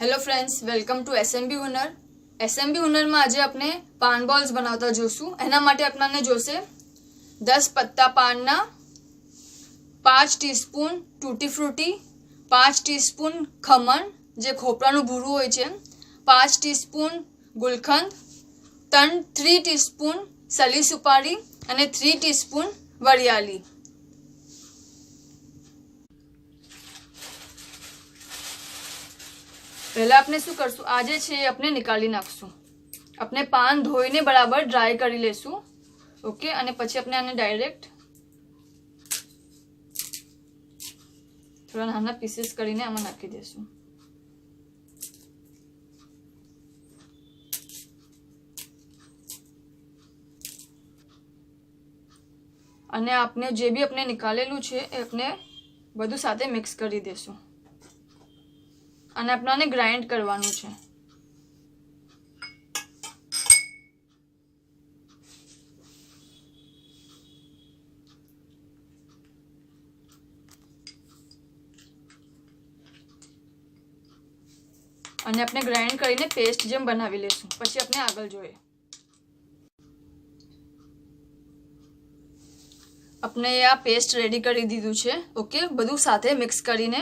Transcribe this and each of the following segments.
Hello friends, welcome to SMB Hunar. SMB Hunar में आज अपने पान बॉल्स बनावता जोशू। एना माटे अपने जोशे 10 पत्ता पानना, 5 टीस्पून टूटी फ्रूटी, 5 टीस्पून खमण जे खोपराનું ભૂરું હોય છે, 5 ટીસ્પૂન ગુલકંદ, 3 ટીસ્પૂન સલી સુપારી અને 3 ટીસ્પૂન વરિયાળી। पहला अपने शू करशू, आजे छे अपने निकाली नाखशू। अपने पान धोईने बराबर ड्राय करी लेशू। ओके, अने पछी अपने आने डायरेक्ट थोड़ा नाना पीसेस करीने आमां नाखी देशू। अने आपने जे भी अपने निकालेलू छे ए अपने बधु साथे मिक्स करी देशू અને આપણાને ગ્રાઇન્ડ કરવાનું છે। અને આપણે ગ્રાઇન્ડ કરીને પેસ્ટ જેમ બનાવી લેશું। પછી આપણે આગળ જોઈએ। આપણે આ પેસ્ટ રેડી કરી દીધું છે। ઓકે, બધું સાથે મિક્સ કરીને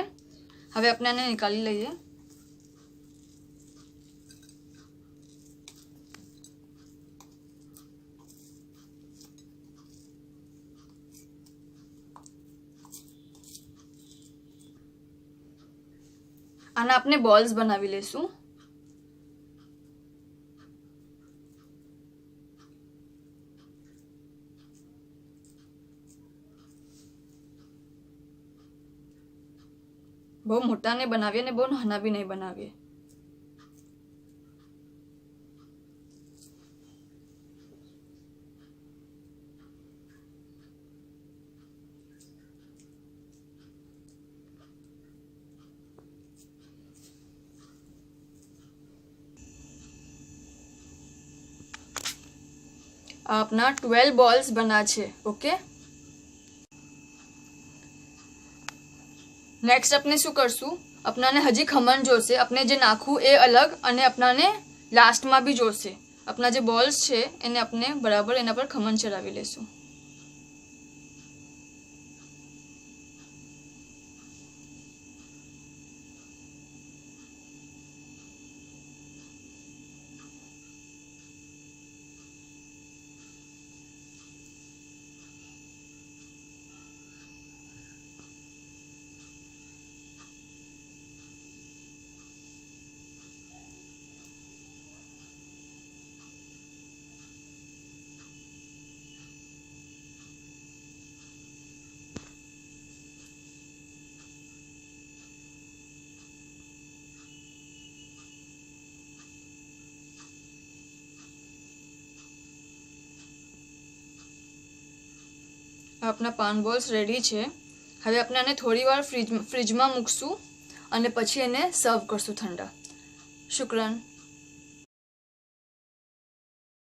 હવે આપણે આને નિકાળી લઈએ। આના આપણે બોલ્સ બનાવી લેશું। बहुत मोटा नहीं बनाविए ने बहुत नाना भी नहीं बनाविए। अपना 12 बॉल्स बना छे। ओके, नेक्स्ट अपने शू करशू, अपनाने हजी खमण जोशे। अपने जे नाखू ए अलग अने अपनाने लास्ट में भी जोशे। अपना जे बॉल्स छे एने अपने बराबर एना पर खमण चढ़ावी लेशू। अपना पान बॉल्स रेडी है। हवे अपने आने थोड़ी वार फ्रीज में मूकशू अने पछी एने सर्व करशू ठंडा। शुक्रान।